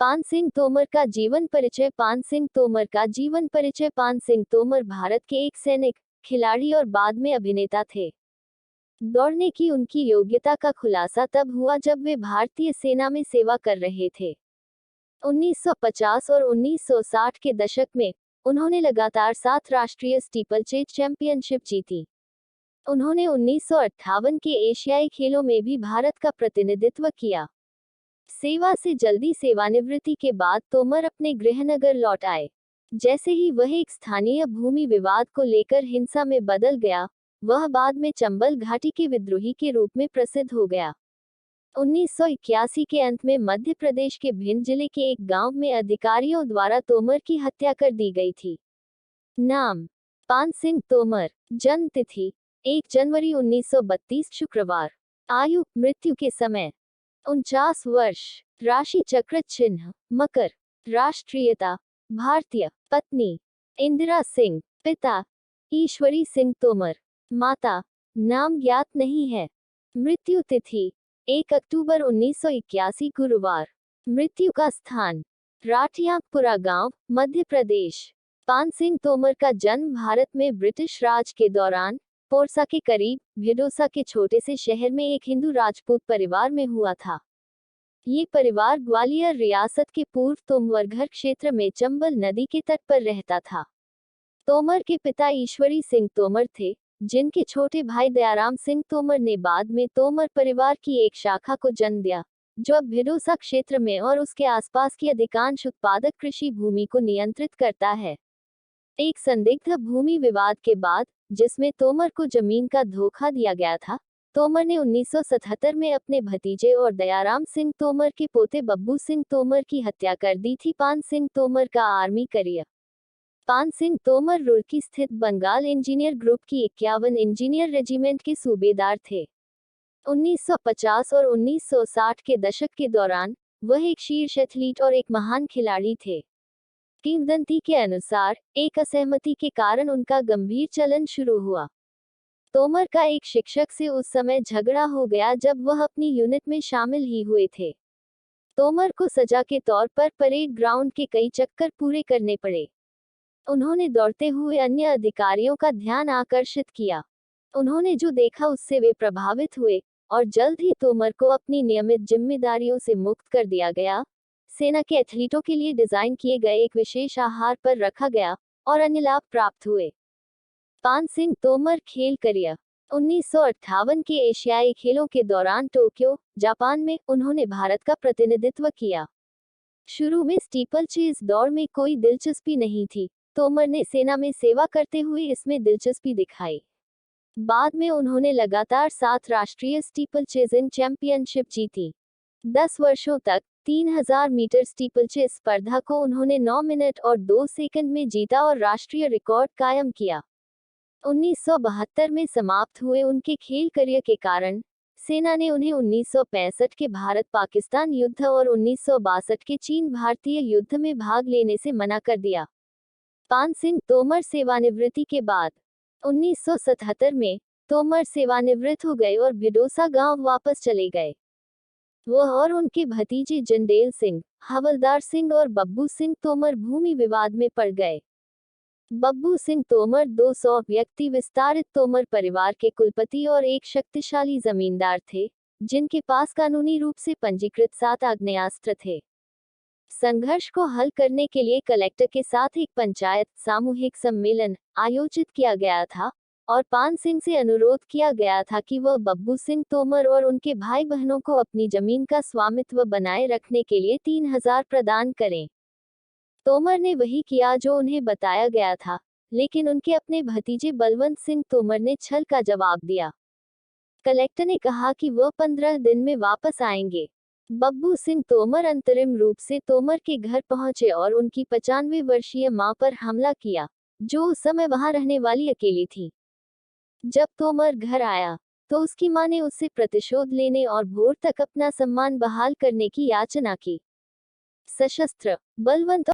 पान सिंह तोमर का जीवन परिचय। पान सिंह तोमर का जीवन परिचय। पान सिंह तोमर भारत के एक सैनिक, खिलाड़ी और बाद में अभिनेता थे। दौड़ने की उनकी योग्यता का खुलासा तब हुआ जब वे भारतीय सेना में सेवा कर रहे थे। 1950 और 1960 के दशक में उन्होंने लगातार 7 राष्ट्रीय स्टीपलचेज चैंपियनशिप जीती। उन्होंने 1958 के एशियाई खेलों में भी भारत का प्रतिनिधित्व किया। सेवा से जल्दी सेवानिवृत्ति के बाद तोमर अपने गृहनगर लौट आए। जैसे ही वह एक स्थानीय भूमि विवाद को लेकर हिंसा में बदल गया, वह बाद में चंबल घाटी के विद्रोही के रूप में प्रसिद्ध हो गया। 1981 के अंत में मध्य प्रदेश के भिंड जिले के एक गांव में अधिकारियों द्वारा तोमर की हत्या कर दी गई थी। नाम: पान सिंह तोमर। जन्म तिथि: 1 जनवरी 1932 शुक्रवार। आयु: मृत्यु के समय 49 वर्ष। राशि चक्र चिन्ह मकर। राष्ट्रीयता: भारतीय। पत्नी: इंदिरा सिंह। पिता: ईश्वरी सिंह तोमर। माता: नाम ज्ञात नहीं है। मृत्यु तिथि: 1 अक्टूबर 1981 गुरुवार। मृत्यु का स्थान: राठियांपुरा गांव, मध्य प्रदेश। पान सिंह तोमर का जन्म भारत में ब्रिटिश राज के दौरान पोरसा के करीब भिडोसा के छोटे से शहर में एक हिंदू राजपूत परिवार में हुआ था। ये परिवार ग्वालियर रियासत के पूर्व तोमरघर क्षेत्र में चंबल नदी के तट पर रहता था। तोमर के पिता ईश्वरी सिंह तोमर थे, जिनके छोटे भाई दयाराम सिंह तोमर ने बाद में तोमर परिवार की एक शाखा को जन्म दिया, जो अब भिडोसा क्षेत्र में और उसके आसपास की अधिकांश उत्पादक कृषि भूमि को नियंत्रित करता है। एक संदिग्ध भूमि विवाद के बाद, जिसमें तोमर को जमीन का धोखा दिया गया था, तोमर ने 1977 में अपने भतीजे और दयाराम सिंह तोमर के पोते बब्बू सिंह तोमर की हत्या कर दी थी। पान सिंह तोमर का आर्मी करियर। पान सिंह तोमर रुड़की स्थित बंगाल इंजीनियर ग्रुप की 51 इंजीनियर रेजिमेंट के सूबेदार थे। 1950 और 1960 के दशक के दौरान वह एक शीर्ष एथलीट और एक महान खिलाड़ी थे। किंवदंती के अनुसार, एक असहमति के कारण उनका गंभीर चलन शुरू हुआ। तोमर का एक शिक्षक से उस समय झगड़ा हो गया जब वह अपनी यूनिट में शामिल ही हुए थे। तोमर को सजा के तौर पर परेड ग्राउंड के कई चक्कर पूरे करने पड़े। उन्होंने दौड़ते हुए अन्य अधिकारियों का ध्यान आकर्षित किया। उन्होंने जो देखा उससे वे प्रभावित हुए, और जल्द ही तोमर को अपनी नियमित जिम्मेदारियों से मुक्त कर दिया गया। सेना के एथलीटों के लिए डिजाइन किए गए एक विशेष आहार पर रखा गया, और अन्य लाभ प्राप्त हुए। पान सिंह तोमर खेल करियर। 1958 के एशियाई खेलों के दौरान टोक्यो, जापान में उन्होंने भारत का प्रतिनिधित्व किया। शुरू में स्टीपलचेज दौड़ में कोई दिलचस्पी नहीं थी। तोमर ने सेना में सेवा करते हुए इसमें दिलचस्पी दिखाई। बाद में उन्होंने लगातार 7 राष्ट्रीय स्टीपलचेजिंग चैंपियनशिप जीती। 10 वर्षों तक 3000 मीटर स्टीपलचेज स्पर्धा को उन्होंने 9 मिनट और 2 सेकंड में जीता और राष्ट्रीय रिकॉर्ड कायम किया। 1972 में समाप्त हुए उनके खेल करियर के कारण सेना ने उन्हें 1965 के भारत-पाकिस्तान युद्ध और 1962 के चीन-भारतीय युद्ध में भाग लेने से मना कर दिया। पान सिंह तोमर सेवानिवृत्ति के बाद 1977 में तोमर सेवानिवृत्त हो गए और भिडोसा गांव वापस चले गए। वह और उनके भतीजे जंडेल सिंह, हवलदार सिंह और बब्बू सिंह तोमर भूमि विवाद में पड़ गए। बब्बू सिंह तोमर 200 व्यक्ति विस्तारित तोमर परिवार के कुलपति और एक शक्तिशाली जमींदार थे, जिनके पास कानूनी रूप से पंजीकृत 7 आग्नेयास्त्र थे। संघर्ष को हल करने के लिए कलेक्टर के साथ एक पंचायत सामूहिक सम्मेलन आयोजित किया गया था, और पान सिंह से अनुरोध किया गया था कि वह बब्बू सिंह तोमर और उनके भाई बहनों को अपनी जमीन का स्वामित्व बनाए रखने के लिए 3000 प्रदान करें। तोमर ने वही किया जो उन्हें बताया गया था, लेकिन उनके अपने भतीजे बलवंत सिंह तोमर ने छल का जवाब दिया। कलेक्टर ने कहा कि वह 15 दिन में वापस आएंगे। बब्बू सिंह तोमर अंतरिम रूप से तोमर के घर पहुंचे और उनकी 95 वर्षीय मां पर हमला किया, जो उस समय वहां रहने वाली अकेली थी। जब तोमर घर आया, तो उसकी मां ने उससे प्रतिशोध लेने और भोर तक अपना सम्मान बहाल करने की याचना की। सशस्त्र बलवंत